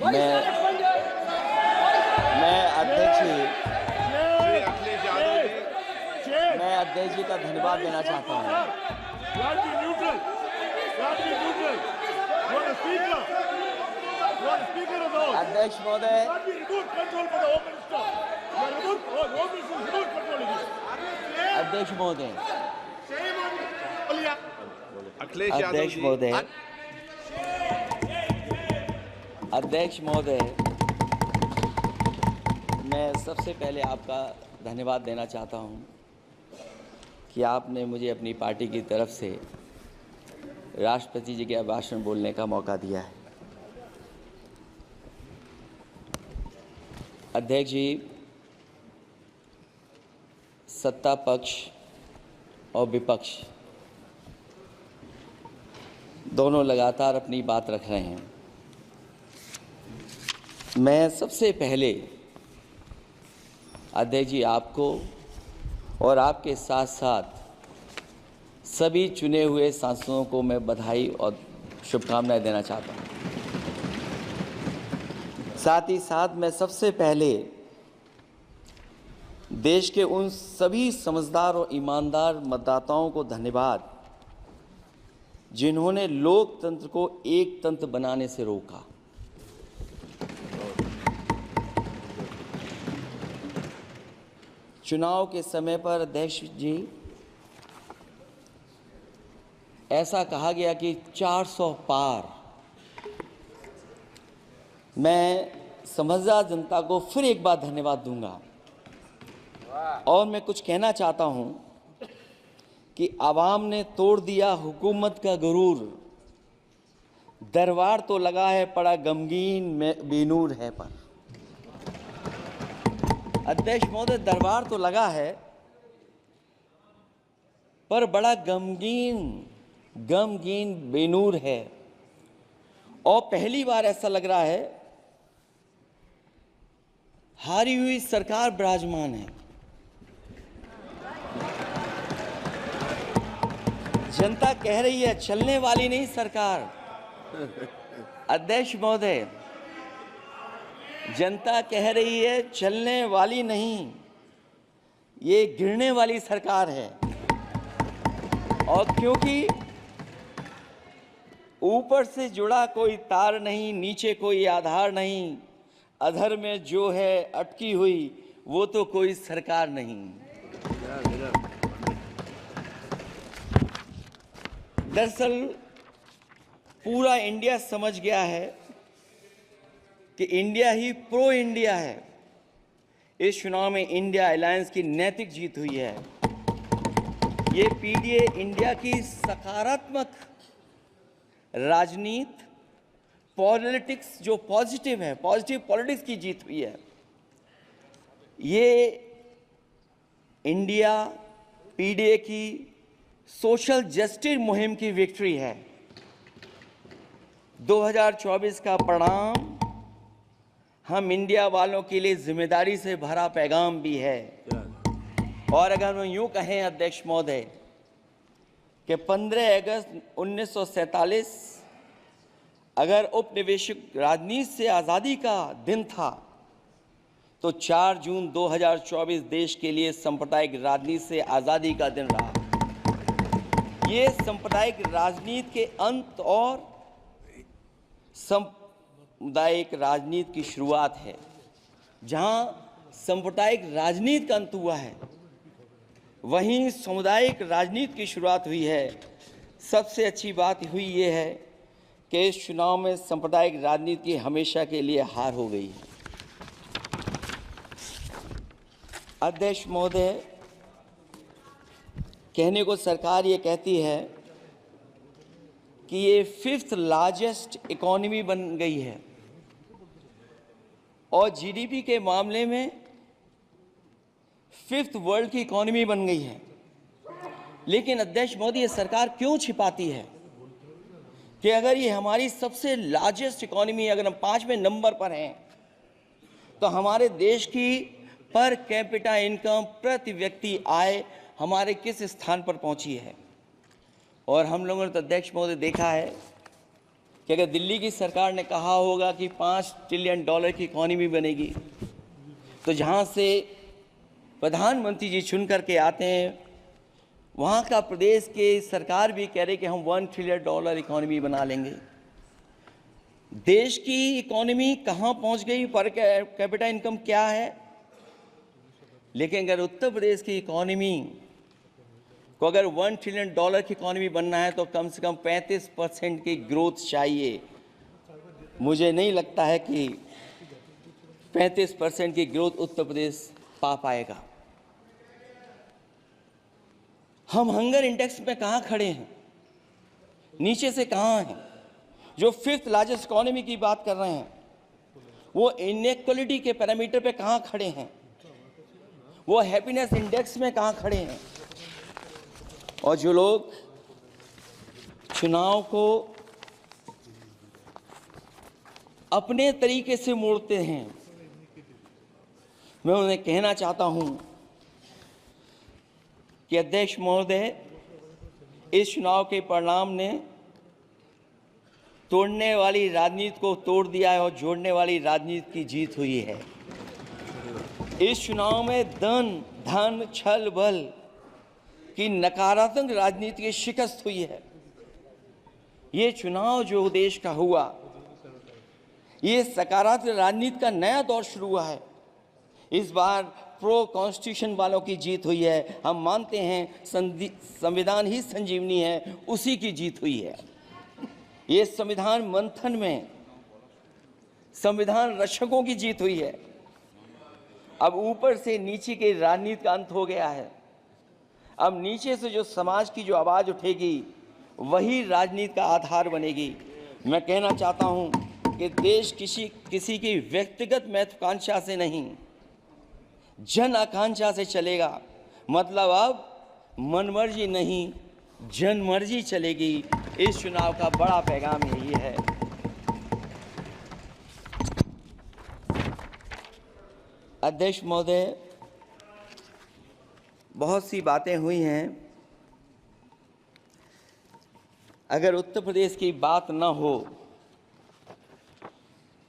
मैं अध्यक्ष जी मैं अध्यक्ष जी का धन्यवाद देना चाहता हूँ। अध्यक्ष महोदय, अध्यक्ष महोदय, अध्यक्ष महोदय, अध्यक्ष महोदय, मैं सबसे पहले आपका धन्यवाद देना चाहता हूं कि आपने मुझे अपनी पार्टी की तरफ से राष्ट्रपति जी के भाषण बोलने का मौका दिया है। अध्यक्ष जी, सत्ता पक्ष और विपक्ष दोनों लगातार अपनी बात रख रहे हैं। मैं सबसे पहले अध्यक्ष जी आपको और आपके साथ साथ सभी चुने हुए सांसदों को मैं बधाई और शुभकामनाएं देना चाहता हूं। साथ ही साथ मैं सबसे पहले देश के उन सभी समझदार और ईमानदार मतदाताओं को धन्यवाद जिन्होंने लोकतंत्र को एक तंत्र बनाने से रोका। चुनाव के समय पर अध्यक्ष जी ऐसा कहा गया कि 400 पार। मैं समझदार जनता को फिर एक बार धन्यवाद दूंगा और मैं कुछ कहना चाहता हूं कि आवाम ने तोड़ दिया हुकूमत का गुरूर, दरबार तो लगा है पड़ा गमगीन में बेनूर है पर। अध्यक्ष महोदय, दरबार तो लगा है पर बड़ा गमगीन बेनूर है और पहली बार ऐसा लग रहा है हारी हुई सरकार विराजमान है। जनता कह रही है चलने वाली नहीं सरकार। अध्यक्ष महोदय, जनता कह रही है चलने वाली नहीं, ये गिरने वाली सरकार है। और क्योंकि ऊपर से जुड़ा कोई तार नहीं, नीचे कोई आधार नहीं, अधर में जो है अटकी हुई वो तो कोई सरकार नहीं। दरअसल पूरा इंडिया समझ गया है कि इंडिया ही प्रो इंडिया है। इस चुनाव में इंडिया अलायंस की नैतिक जीत हुई है। ये पीडीए इंडिया की सकारात्मक राजनीति, पॉलिटिक्स जो पॉजिटिव है, पॉजिटिव पॉलिटिक्स की जीत हुई है। ये इंडिया पीडीए की सोशल जस्टिस मुहिम की विक्ट्री है। 2024 का परिणाम हम इंडिया वालों के लिए जिम्मेदारी से भरा पैगाम भी है। और अगर हम यूं कहें अध्यक्ष महोदय कि 15 अगस्त 1947 अगर उपनिवेशिक राजनीति से आज़ादी का दिन था तो 4 जून 2024 देश के लिए सांप्रदायिक राजनीति से आज़ादी का दिन रहा। ये सांप्रदायिक राजनीति के अंत और सामुदायिक राजनीति की शुरुआत है। जहां सांप्रदायिक राजनीति का अंत हुआ है वहीं सामुदायिक राजनीति की शुरुआत हुई है। सबसे अच्छी बात हुई ये है कि इस चुनाव में सांप्रदायिक राजनीति की हमेशा के लिए हार हो गई है। अध्यक्ष महोदय, कहने को सरकार ये कहती है कि ये 5th लार्जेस्ट इकोनॉमी बन गई है और जीडीपी के मामले में 5th वर्ल्ड की इकोनॉमी बन गई है। लेकिन अध्यक्ष मोदी, ये सरकार क्यों छिपाती है कि अगर ये हमारी सबसे लार्जेस्ट इकोनॉमी, अगर हम 5वें नंबर पर हैं तो हमारे देश की पर कैपिटा इनकम, प्रति व्यक्ति आय हमारे किस स्थान पर पहुंची है। और हम लोगों ने तो अध्यक्ष महोदय देखा है कि अगर दिल्ली की सरकार ने कहा होगा कि $5 ट्रिलियन की इकॉनमी बनेगी, तो जहाँ से प्रधानमंत्री जी चुन करके आते हैं, वहाँ का प्रदेश के सरकार भी कह रहे कि हम $1 ट्रिलियन इकॉनमी बना लेंगे। देश की इकॉनमी कहाँ पहुँच गई, पर कैपिटा इनकम क्या है, लेकिन अगर उत्तर प्रदेश की इकॉनमी को अगर $1 ट्रिलियन की इकॉनमी बनना है तो कम से कम 35% की ग्रोथ चाहिए। मुझे नहीं लगता है कि 35% की ग्रोथ उत्तर प्रदेश पा पाएगा। हम हंगर इंडेक्स में कहाँ खड़े हैं, नीचे से कहाँ हैं। जो 5th लार्जेस्ट इकॉनमी की बात कर रहे हैं, वो इनइक्वालिटी के पैरामीटर पे कहाँ खड़े हैं, वो हैप्पीनेस इंडेक्स में कहाँ खड़े हैं। और जो लोग चुनाव को अपने तरीके से मोड़ते हैं, मैं उन्हें कहना चाहता हूं कि अध्यक्ष महोदय, इस चुनाव के परिणाम ने तोड़ने वाली राजनीति को तोड़ दिया है और जोड़ने वाली राजनीति की जीत हुई है। इस चुनाव में धन छल बल की नकारात्मक राजनीति की शिकस्त हुई है। ये चुनाव जो देश का हुआ, ये सकारात्मक राजनीति का नया दौर शुरू हुआ है। इस बार प्रो कॉन्स्टिट्यूशन वालों की जीत हुई है। हम मानते हैं संविधान ही संजीवनी है, उसी की जीत हुई है। ये संविधान मंथन में संविधान रक्षकों की जीत हुई है। अब ऊपर से नीचे की राजनीति का अंत हो गया है। अब नीचे से जो समाज की जो आवाज़ उठेगी, वही राजनीति का आधार बनेगी। मैं कहना चाहता हूं कि देश किसी की व्यक्तिगत महत्वाकांक्षा से नहीं, जन आकांक्षा से चलेगा। मतलब अब मनमर्जी नहीं, जनमर्जी चलेगी। इस चुनाव का बड़ा पैगाम यही है। अध्यक्ष महोदय, बहुत सी बातें हुई हैं। अगर उत्तर प्रदेश की बात न हो,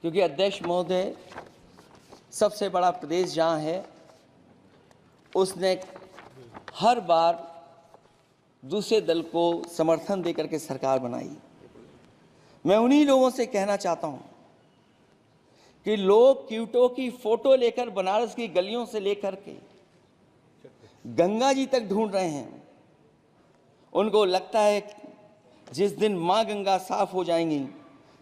क्योंकि अध्यक्ष महोदय सबसे बड़ा प्रदेश जहाँ है, उसने हर बार दूसरे दल को समर्थन देकर के सरकार बनाई। मैं उन्हीं लोगों से कहना चाहता हूँ कि लोग क्यूटो की फोटो लेकर बनारस की गलियों से लेकर के गंगा जी तक ढूंढ रहे हैं। उनको लगता है जिस दिन माँ गंगा साफ हो जाएंगी,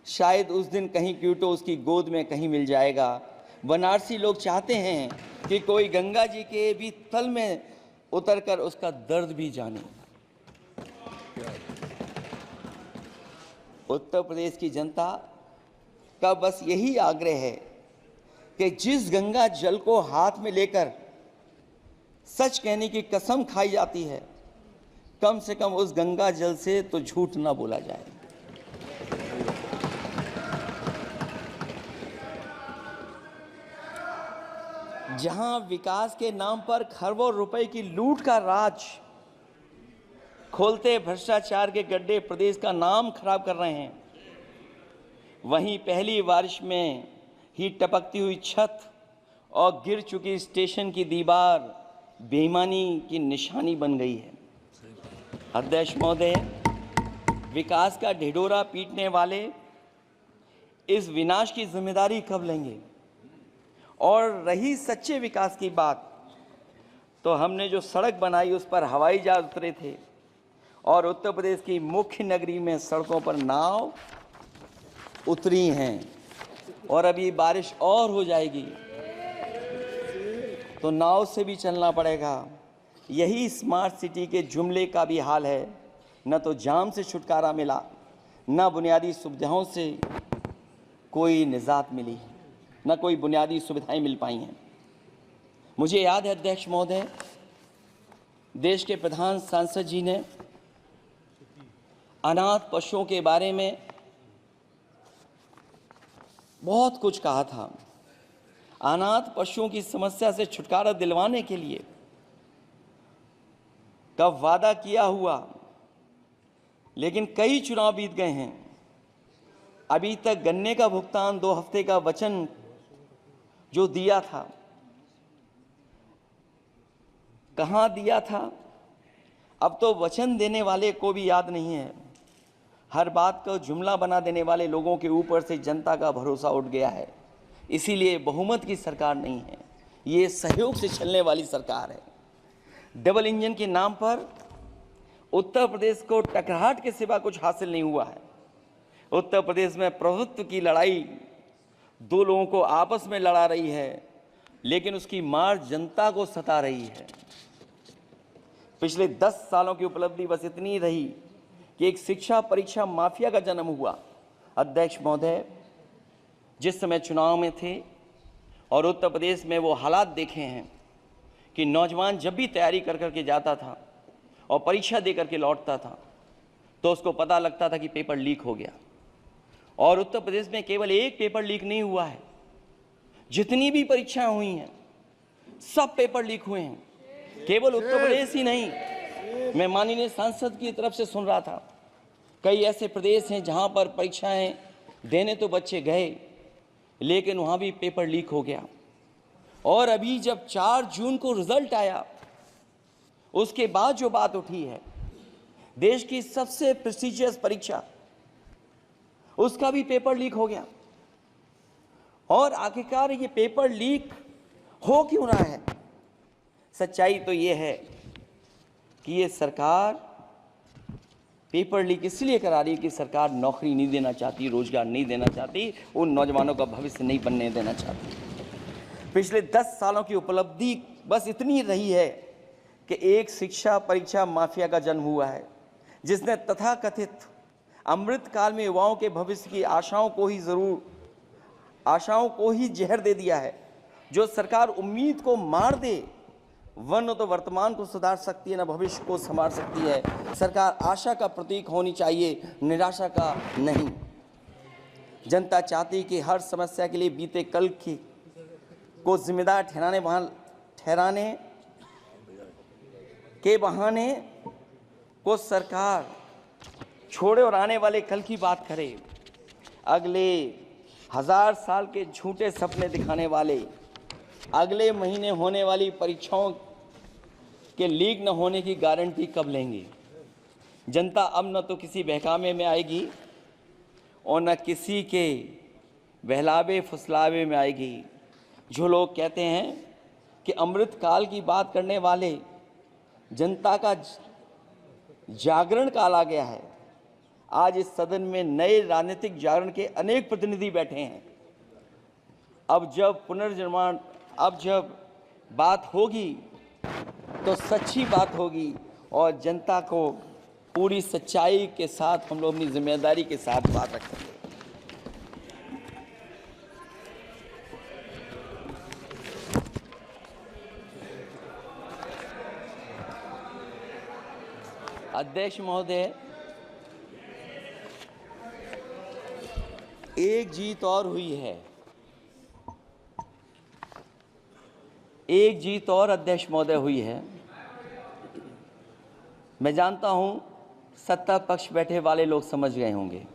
शायद उस दिन कहीं क्यूटो उसकी गोद में कहीं मिल जाएगा। बनारसी लोग चाहते हैं कि कोई गंगा जी के भी तल में उतरकर उसका दर्द भी जाने। उत्तर प्रदेश की जनता का बस यही आग्रह है कि जिस गंगा जल को हाथ में लेकर सच कहने की कसम खाई जाती है, कम से कम उस गंगा जल से तो झूठ ना बोला जाए। जहां विकास के नाम पर खरबों रुपए की लूट का राज खोलते भ्रष्टाचार के गड्ढे प्रदेश का नाम खराब कर रहे हैं, वहीं पहली बारिश में ही टपकती हुई छत और गिर चुकी स्टेशन की दीवार बेईमानी की निशानी बन गई है। अध्यक्ष महोदय, विकास का ढिढोरा पीटने वाले इस विनाश की जिम्मेदारी कब लेंगे? और रही सच्चे विकास की बात, तो हमने जो सड़क बनाई उस पर हवाई जहाज उतरे थे और उत्तर प्रदेश की मुख्य नगरी में सड़कों पर नाव उतरी हैं। और अभी बारिश और हो जाएगी तो नाव से भी चलना पड़ेगा। यही स्मार्ट सिटी के जुमले का भी हाल है। न तो जाम से छुटकारा मिला, न बुनियादी सुविधाओं से कोई निजात मिली, न कोई बुनियादी सुविधाएं मिल पाई हैं। मुझे याद है अध्यक्ष महोदय, देश के प्रधान सांसद जी ने अनाथ पशुओं के बारे में बहुत कुछ कहा था। अनाथ पशुओं की समस्या से छुटकारा दिलवाने के लिए का वादा किया हुआ, लेकिन कई चुनाव बीत गए हैं, अभी तक गन्ने का भुगतान 2 हफ्ते का वचन जो दिया था, कहां दिया था? अब तो वचन देने वाले को भी याद नहीं है। हर बात को जुमला बना देने वाले लोगों के ऊपर से जनता का भरोसा उठ गया है। इसीलिए बहुमत की सरकार नहीं है, ये सहयोग से चलने वाली सरकार है। डबल इंजन के नाम पर उत्तर प्रदेश को टकराहट के सिवा कुछ हासिल नहीं हुआ है। उत्तर प्रदेश में प्रभुत्व की लड़ाई 2 लोगों को आपस में लड़ा रही है, लेकिन उसकी मार जनता को सता रही है। पिछले 10 सालों की उपलब्धि बस इतनी रही कि एक शिक्षा परीक्षा माफिया का जन्म हुआ। अध्यक्ष महोदय, जिस समय चुनाव में थे और उत्तर प्रदेश में वो हालात देखे हैं कि नौजवान जब भी तैयारी कर करके जाता था और परीक्षा दे करके लौटता था तो उसको पता लगता था कि पेपर लीक हो गया। और उत्तर प्रदेश में केवल एक पेपर लीक नहीं हुआ है, जितनी भी परीक्षाएं हुई हैं सब पेपर लीक हुए हैं। केवल उत्तर प्रदेश ही नहीं, मैं माननीय सांसद की तरफ से सुन रहा था, कई ऐसे प्रदेश हैं जहां पर परीक्षाएं देने तो बच्चे गए लेकिन वहां भी पेपर लीक हो गया। और अभी जब 4 जून को रिजल्ट आया, उसके बाद जो बात उठी है, देश की सबसे प्रेस्टिजियस परीक्षा, उसका भी पेपर लीक हो गया। और आखिरकार ये पेपर लीक हो क्यों रहा है? सच्चाई तो ये है कि ये सरकार पेपर लीक इसलिए करा रही है कि सरकार नौकरी नहीं देना चाहती, रोजगार नहीं देना चाहती, उन नौजवानों का भविष्य नहीं बनने देना चाहती। पिछले 10 सालों की उपलब्धि बस इतनी रही है कि एक शिक्षा परीक्षा माफिया का जन्म हुआ है, जिसने तथाकथित अमृत काल में युवाओं के भविष्य की आशाओं को ही जहर दे दिया है। जो सरकार उम्मीद को मार दे, वह न तो वर्तमान को सुधार सकती है, न भविष्य को संवार सकती है। सरकार आशा का प्रतीक होनी चाहिए, निराशा का नहीं। जनता चाहती कि हर समस्या के लिए बीते कल को जिम्मेदार ठहराने के बहाने को सरकार छोड़े और आने वाले कल की बात करे। अगले 1000 साल के झूठे सपने दिखाने वाले, अगले महीने होने वाली परीक्षाओं के लीक न होने की गारंटी कब लेंगे? जनता अब न तो किसी बहकावे में आएगी और न किसी के बहलावे फुसलावे में आएगी। जो लोग कहते हैं कि अमृत काल की बात करने वाले, जनता का जागरण काल आ गया है। आज इस सदन में नए राजनीतिक जागरण के अनेक प्रतिनिधि बैठे हैं। अब जब बात होगी तो सच्ची बात होगी और जनता को पूरी सच्चाई के साथ हम लोग अपनी जिम्मेदारी के साथ बात रखेंगे। अध्यक्ष महोदय, एक जीत और हुई है, एक जीत और अध्यक्ष महोदय हुई है। मैं जानता हूं सत्ता पक्ष बैठे वाले लोग समझ गए होंगे।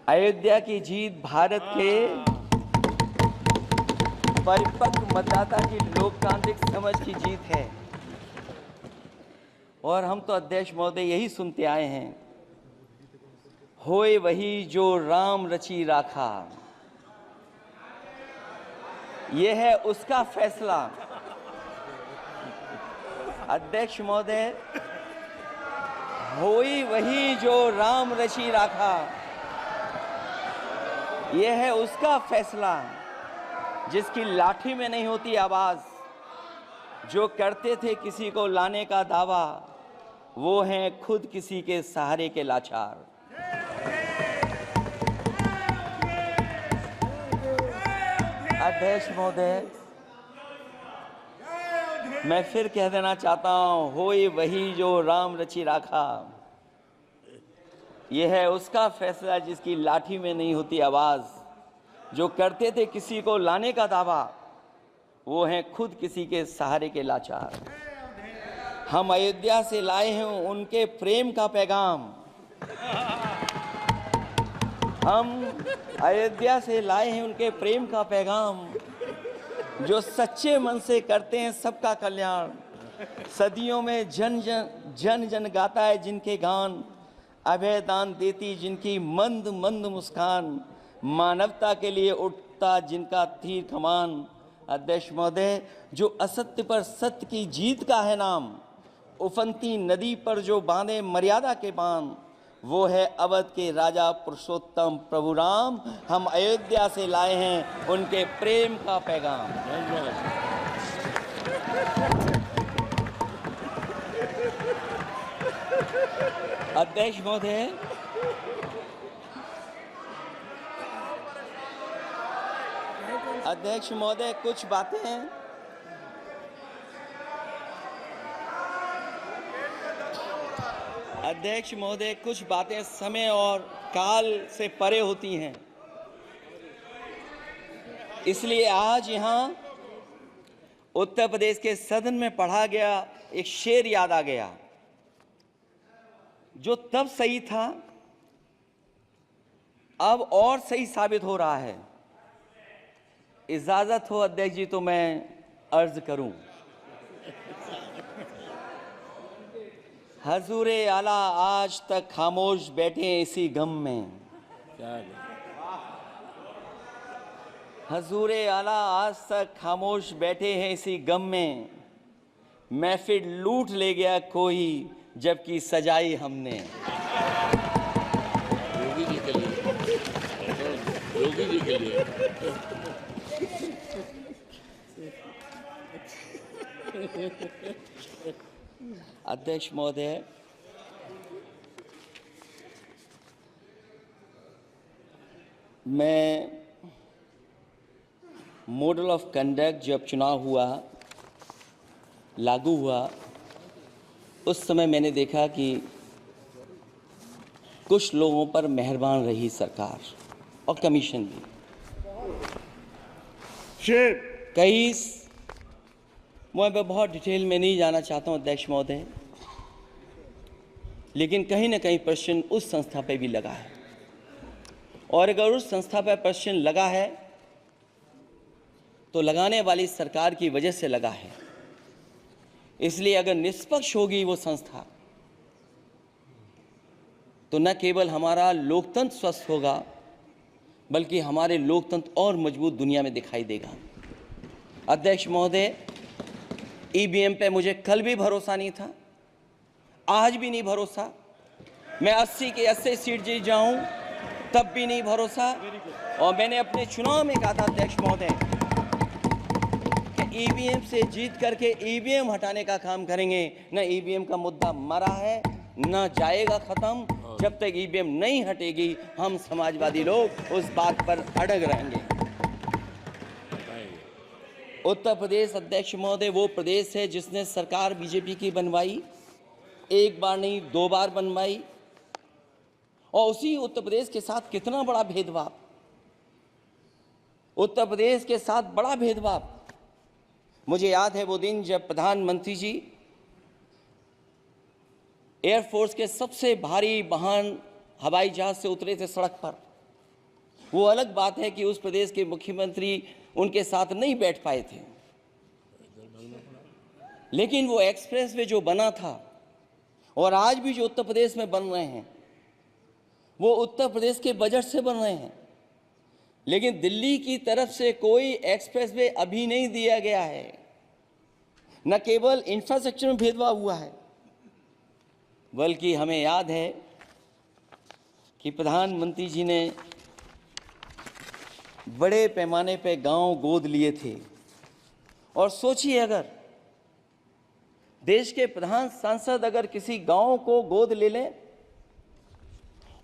अयोध्या की जीत भारत के परिपक्व मतदाता की लोकतांत्रिक समझ की जीत है। और हम तो अध्यक्ष महोदय यही सुनते आए हैं, होए वही जो राम रची राखा, यह है उसका फैसला। अध्यक्ष महोदय, होई वही जो राम रची राखा, यह है उसका फैसला, जिसकी लाठी में नहीं होती आवाज। जो करते थे किसी को लाने का दावा, वो हैं खुद किसी के सहारे के लाचार। अध्यक्ष महोदय, मैं फिर कह देना चाहता हूं, होए वही जो राम रची राखा, यह है उसका फैसला जिसकी लाठी में नहीं होती आवाज। जो करते थे किसी को लाने का दावा, वो हैं खुद किसी के सहारे के लाचार। हम अयोध्या से लाए हैं उनके प्रेम का पैगाम। हम अयोध्या से लाए हैं उनके प्रेम का पैगाम, जो सच्चे मन से करते हैं सबका कल्याण। सदियों में जन जन गाता है जिनके गान, अभय दान देती जिनकी मंद मंद मुस्कान, मानवता के लिए उठता जिनका तीर कमान। अध्यक्ष महोदय, जो असत्य पर सत्य की जीत का है नाम, उफनती नदी पर जो बांधे मर्यादा के बांध, वो है अवध के राजा पुरुषोत्तम प्रभु राम। हम अयोध्या से लाए हैं उनके प्रेम का पैगाम। अध्यक्ष महोदय, अध्यक्ष महोदय, कुछ बातें अध्यक्ष महोदय, कुछ बातें समय और काल से परे होती हैं, इसलिए आज यहाँ उत्तर प्रदेश के सदन में पढ़ा गया एक शेर याद आ गया, जो तब सही था अब और सही साबित हो रहा है। इजाजत हो अध्यक्ष जी तो मैं अर्ज करूं। हजूरे आला आज तक खामोश बैठे इसी गम में, हजूरे आला आज तक खामोश बैठे हैं इसी गम में, महफिल लूट ले गया कोई जबकि सजाई हमने। योगी जी के लिए, योगी जी के लिए। अध्यक्ष महोदय, मैं मॉडल ऑफ कंडक्ट जब चुनाव हुआ, लागू हुआ, उस समय मैंने देखा कि कुछ लोगों पर मेहरबान रही सरकार और कमीशन भी। कई मैं बहुत डिटेल में नहीं जाना चाहता हूं अध्यक्ष महोदय, लेकिन कहीं ना कहीं प्रश्न उस संस्था पे भी लगा है, और अगर उस संस्था पर प्रश्न लगा है तो लगाने वाली सरकार की वजह से लगा है। इसलिए अगर निष्पक्ष होगी वो संस्था तो न केवल हमारा लोकतंत्र स्वस्थ होगा, बल्कि हमारे लोकतंत्र और मजबूत दुनिया में दिखाई देगा। अध्यक्ष महोदय, ईवीएम पे मुझे कल भी भरोसा नहीं था, आज भी नहीं भरोसा। मैं 80 के 80 सीट जीत जाऊं तब भी नहीं भरोसा। और मैंने अपने चुनाव में कहा था अध्यक्ष महोदय कि ईवीएम से जीत करके ईवीएम हटाने का काम करेंगे। न ईवीएम का मुद्दा मरा है, न जाएगा खत्म। जब तक ईवीएम नहीं हटेगी हम समाजवादी लोग उस बात पर अड़ग रहेंगे। उत्तर प्रदेश अध्यक्ष महोदय वो प्रदेश है जिसने सरकार बीजेपी की बनवाई, एक बार नहीं 2 बार बनवाई, और उसी उत्तर प्रदेश के साथ कितना बड़ा भेदभाव, उत्तर प्रदेश के साथ बड़ा भेदभाव। मुझे याद है वो दिन जब प्रधानमंत्री जी एयरफोर्स के सबसे भारी वाहन हवाई जहाज से उतरे थे सड़क पर। वो अलग बात है कि उस प्रदेश के मुख्यमंत्री उनके साथ नहीं बैठ पाए थे, लेकिन वो एक्सप्रेसवे जो बना था और आज भी जो उत्तर प्रदेश में बन रहे हैं वो उत्तर प्रदेश के बजट से बन रहे हैं। लेकिन दिल्ली की तरफ से कोई एक्सप्रेसवे अभी नहीं दिया गया है। न केवल इंफ्रास्ट्रक्चर में भेदभाव हुआ है, बल्कि हमें याद है कि प्रधानमंत्री जी ने बड़े पैमाने पे गांव गोद लिए थे। और सोचिए, अगर देश के प्रधान सांसद अगर किसी गांव को गोद ले लें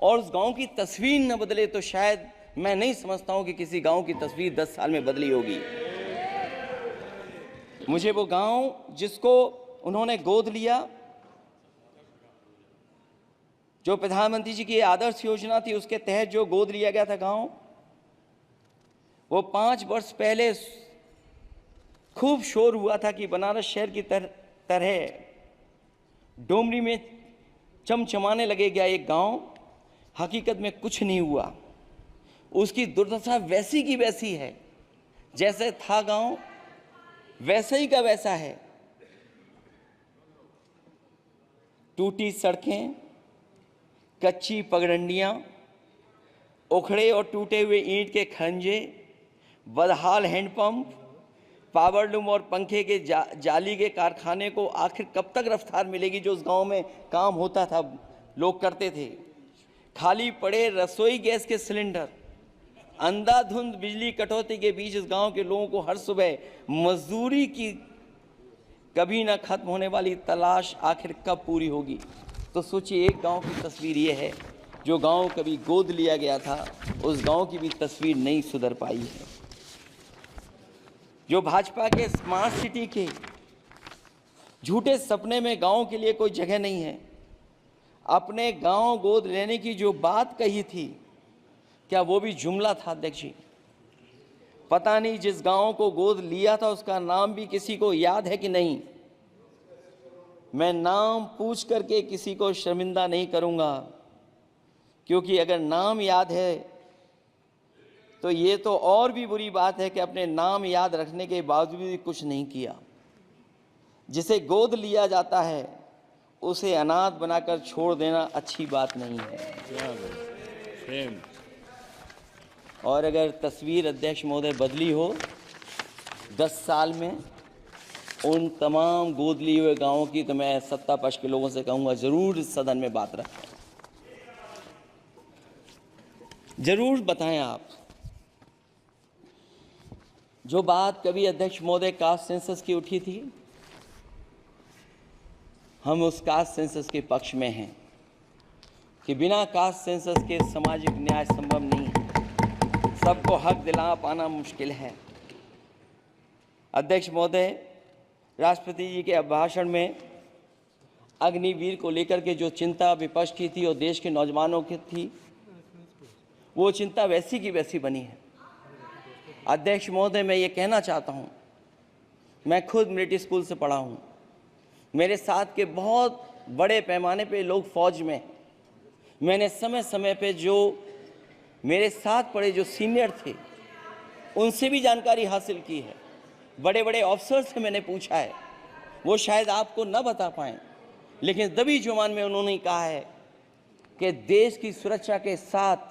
और उस गांव की तस्वीर न बदले, तो शायद मैं नहीं समझता हूं कि किसी गांव की तस्वीर 10 साल में बदली होगी। मुझे वो गांव जिसको उन्होंने गोद लिया, जो प्रधानमंत्री जी की आदर्श योजना थी उसके तहत जो गोद लिया गया था गांव, वो 5 वर्ष पहले खूब शोर हुआ था कि बनारस शहर की तरह डोमरी में चमचमाने लगेगा एक गांव। हकीकत में कुछ नहीं हुआ। उसकी दुर्दशा वैसी की वैसी है, जैसे था गांव वैसे ही का वैसा है। टूटी सड़कें, कच्ची पगडंडियां, उखड़े और टूटे हुए ईंट के खंजे, बदहाल हैंडपंप, पावरलूम और पंखे के जाली के कारखाने को आखिर कब तक रफ्तार मिलेगी जो उस गांव में काम होता था, लोग करते थे। खाली पड़े रसोई गैस के सिलेंडर, अंधाधुंध बिजली कटौती के बीच इस गांव के लोगों को हर सुबह मजदूरी की कभी ना खत्म होने वाली तलाश आखिर कब पूरी होगी। तो सोचिए, एक गांव की तस्वीर ये है। जो गांव कभी गोद लिया गया था, उस गांव की भी तस्वीर नहीं सुधर पाई है। जो भाजपा के स्मार्ट सिटी के झूठे सपने में गांव के लिए कोई जगह नहीं है। अपने गांव गोद लेने की जो बात कही थी, क्या वो भी जुमला था अध्यक्ष जी? पता नहीं जिस गांव को गोद लिया था उसका नाम भी किसी को याद है कि नहीं। मैं नाम पूछ करके किसी को शर्मिंदा नहीं करूंगा, क्योंकि अगर नाम याद है तो ये तो और भी बुरी बात है कि अपने नाम याद रखने के बावजूद भी कुछ नहीं किया। जिसे गोद लिया जाता है उसे अनाथ बनाकर छोड़ देना अच्छी बात नहीं है। और अगर तस्वीर अध्यक्ष महोदय बदली हो 10 साल में उन तमाम गोद लिए हुए गांवों की, तो मैं सत्ता पक्ष के लोगों से कहूंगा जरूर इस सदन में बात रखें, जरूर बताएं आप। जो बात कभी अध्यक्ष महोदय कास्ट सेंसस की उठी थी, हम उस कास्ट सेंसस के पक्ष में हैं कि बिना कास्ट सेंसस के सामाजिक न्याय संभव नहीं है। सबको हक दिला पाना मुश्किल है। अध्यक्ष महोदय, राष्ट्रपति जी के अभिभाषण में अग्निवीर को लेकर के जो चिंता विपक्ष की थी और देश के नौजवानों की थी, वो चिंता वैसी की वैसी बनी है। अध्यक्ष महोदय, मैं ये कहना चाहता हूँ, मैं खुद मिलिट्री स्कूल से पढ़ा हूँ। मेरे साथ के बहुत बड़े पैमाने पे लोग फौज में, मैंने समय समय पे जो मेरे साथ पढ़े जो सीनियर थे उनसे भी जानकारी हासिल की है। बड़े बड़े ऑफिसर से मैंने पूछा है, वो शायद आपको न बता पाएँ, लेकिन दबी जुबान में उन्होंने कहा है कि देश की सुरक्षा के साथ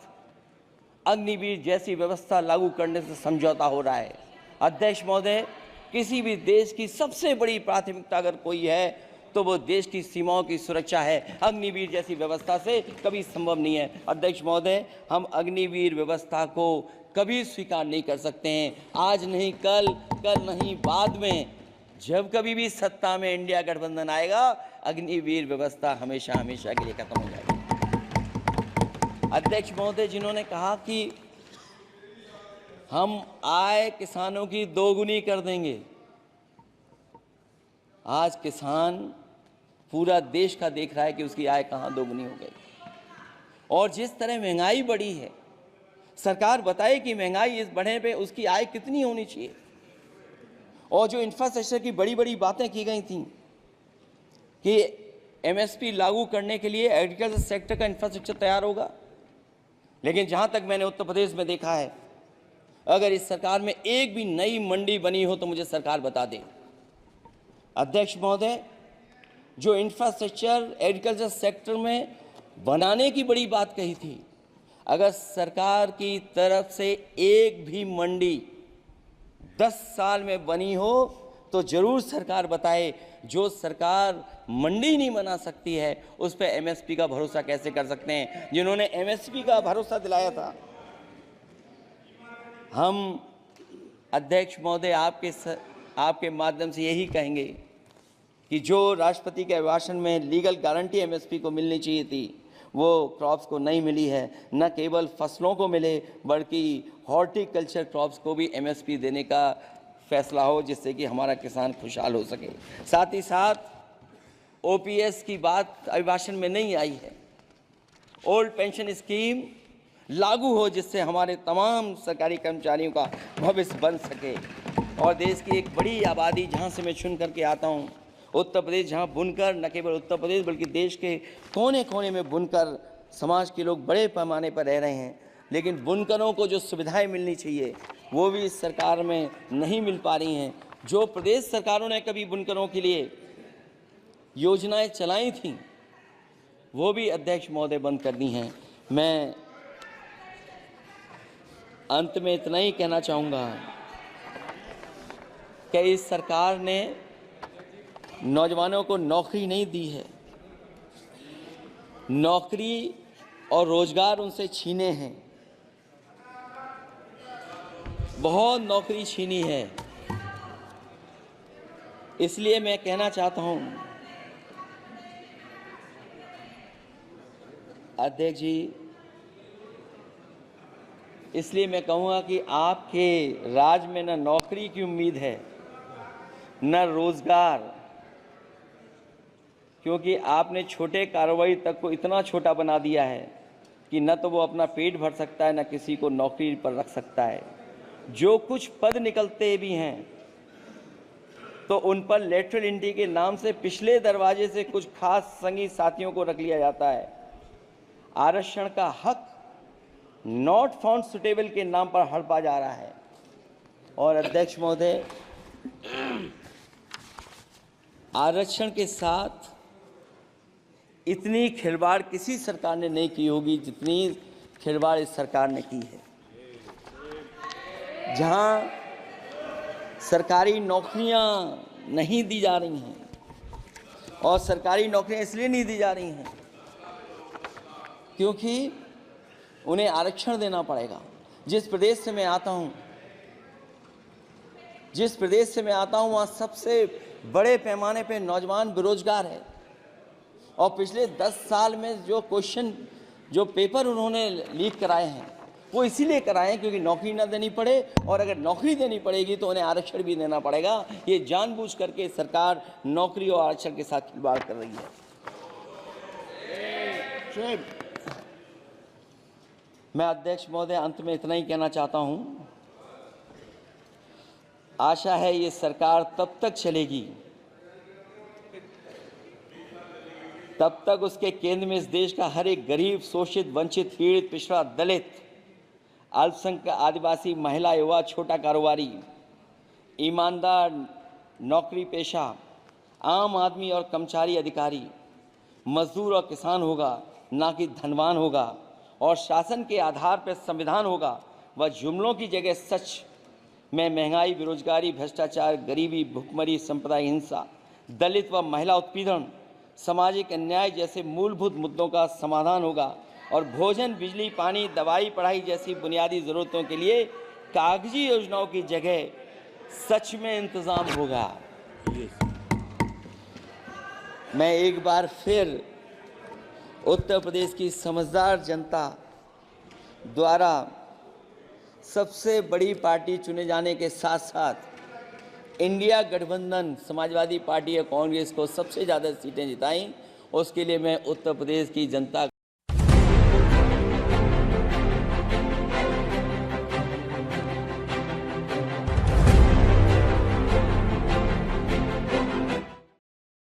अग्निवीर जैसी व्यवस्था लागू करने से समझौता हो रहा है। अध्यक्ष महोदय, किसी भी देश की सबसे बड़ी प्राथमिकता अगर कोई है तो वो देश की सीमाओं की सुरक्षा है। अग्निवीर जैसी व्यवस्था से कभी संभव नहीं है। अध्यक्ष महोदय, हम अग्निवीर व्यवस्था को कभी स्वीकार नहीं कर सकते हैं। आज नहीं कल, कल नहीं बाद में, जब कभी भी सत्ता में इंडिया गठबंधन आएगा, अग्निवीर व्यवस्था हमेशा हमेशा के लिए खत्म हो जाएगी। अध्यक्ष महोदय, जिन्होंने कहा कि हम आय किसानों की दोगुनी कर देंगे, आज किसान पूरा देश का देख रहा है कि उसकी आय कहां दोगुनी हो गई। और जिस तरह महंगाई बढ़ी है, सरकार बताए कि महंगाई इस बढ़ने पे उसकी आय कितनी होनी चाहिए। और जो इंफ्रास्ट्रक्चर की बड़ी बड़ी बातें की गई थी कि एमएसपी लागू करने के लिए एग्रीकल्चर सेक्टर का इंफ्रास्ट्रक्चर तैयार होगा, लेकिन जहां तक मैंने उत्तर प्रदेश में देखा है, अगर इस सरकार में एक भी नई मंडी बनी हो तो मुझे सरकार बता दे। अध्यक्ष महोदय, जो इंफ्रास्ट्रक्चर एग्रीकल्चर सेक्टर में बनाने की बड़ी बात कही थी, अगर सरकार की तरफ से एक भी मंडी 10 साल में बनी हो तो जरूर सरकार बताए। जो सरकार मंडी नहीं बना सकती है उस पर एमएसपी का भरोसा कैसे कर सकते हैं? जिन्होंने एमएसपी का भरोसा दिलाया था। हम अध्यक्ष महोदय आपके माध्यम से यही कहेंगे कि जो राष्ट्रपति के अभिभाषण में लीगल गारंटी एमएसपी को मिलनी चाहिए थी, वो क्रॉप्स को नहीं मिली है। न केवल फसलों को मिले बल्कि हॉर्टिकल्चर क्रॉप्स को भी एमएसपी देने का फैसला हो, जिससे कि हमारा किसान खुशहाल हो सके। साथ ही साथ ओपीएस की बात अभिभाषण में नहीं आई है। ओल्ड पेंशन स्कीम लागू हो, जिससे हमारे तमाम सरकारी कर्मचारियों का भविष्य बन सके। और देश की एक बड़ी आबादी, जहाँ से मैं चुन करके आता हूँ, उत्तर प्रदेश, जहाँ बुनकर, न केवल उत्तर प्रदेश बल्कि देश के कोने कोने में बुनकर समाज के लोग बड़े पैमाने पर रह रहे हैं। लेकिन बुनकरों को जो सुविधाएं मिलनी चाहिए वो भी इस सरकार में नहीं मिल पा रही हैं। जो प्रदेश सरकारों ने कभी बुनकरों के लिए योजनाएं चलाई थीं वो भी अध्यक्ष महोदय बंद कर दी हैं। मैं अंत में इतना ही कहना चाहूँगा कि इस सरकार ने नौजवानों को नौकरी नहीं दी है, नौकरी और रोजगार उनसे छीने हैं, बहुत नौकरी छीनी है। इसलिए मैं कहना चाहता हूं अध्यक्ष जी, इसलिए मैं कहूँगा कि आपके राज में न नौकरी की उम्मीद है न रोजगार, क्योंकि आपने छोटे कारोबारी तक को इतना छोटा बना दिया है कि न तो वो अपना पेट भर सकता है न किसी को नौकरी पर रख सकता है। जो कुछ पद निकलते भी हैं तो उन पर लेटरल एंट्री के नाम से पिछले दरवाजे से कुछ खास संगी साथियों को रख लिया जाता है। आरक्षण का हक नॉट फाउंड सुटेबल के नाम पर हड़पा जा रहा है। और अध्यक्ष महोदय, आरक्षण के साथ इतनी खिलवाड़ किसी सरकार ने नहीं की होगी जितनी खिलवाड़ इस सरकार ने की है। जहां सरकारी नौकरियां नहीं दी जा रही हैं, और सरकारी नौकरियां इसलिए नहीं दी जा रही हैं क्योंकि उन्हें आरक्षण देना पड़ेगा। जिस प्रदेश से मैं आता हूं वहां सबसे बड़े पैमाने पे नौजवान बेरोजगार है। और पिछले 10 साल में जो क्वेश्चन, जो पेपर उन्होंने लीक कराए हैं वो इसीलिए कराए हैं क्योंकि नौकरी ना देनी पड़े, और अगर नौकरी देनी पड़ेगी तो उन्हें आरक्षण भी देना पड़ेगा। ये जानबूझ करके सरकार नौकरी और आरक्षण के साथ खिलवाड़ कर रही है। मैं अध्यक्ष महोदय अंत में इतना ही कहना चाहता हूं, आशा है ये सरकार तब तक चलेगी तब तक उसके केंद्र में इस देश का हर एक गरीब, शोषित, वंचित, पीड़ित, पिछड़ा, दलित, अल्पसंख्यक, आदिवासी, महिला, युवा, छोटा कारोबारी, ईमानदार, नौकरी पेशा, आम आदमी और कर्मचारी, अधिकारी, मजदूर और किसान होगा, ना कि धनवान होगा। और शासन के आधार पर संविधान होगा। वह जुमलों की जगह सच में महंगाई, बेरोजगारी, भ्रष्टाचार, गरीबी, भुखमरी, सांप्रदायिक हिंसा, दलित व महिला उत्पीड़न, सामाजिक अन्याय जैसे मूलभूत मुद्दों का समाधान होगा। और भोजन, बिजली, पानी, दवाई, पढ़ाई जैसी बुनियादी ज़रूरतों के लिए कागजी योजनाओं की जगह सच में इंतज़ाम होगा। मैं एक बार फिर उत्तर प्रदेश की समझदार जनता द्वारा सबसे बड़ी पार्टी चुने जाने के साथ साथ इंडिया गठबंधन समाजवादी पार्टी या कांग्रेस को सबसे ज़्यादा सीटें जिताई, उसके लिए मैं उत्तर प्रदेश की जनता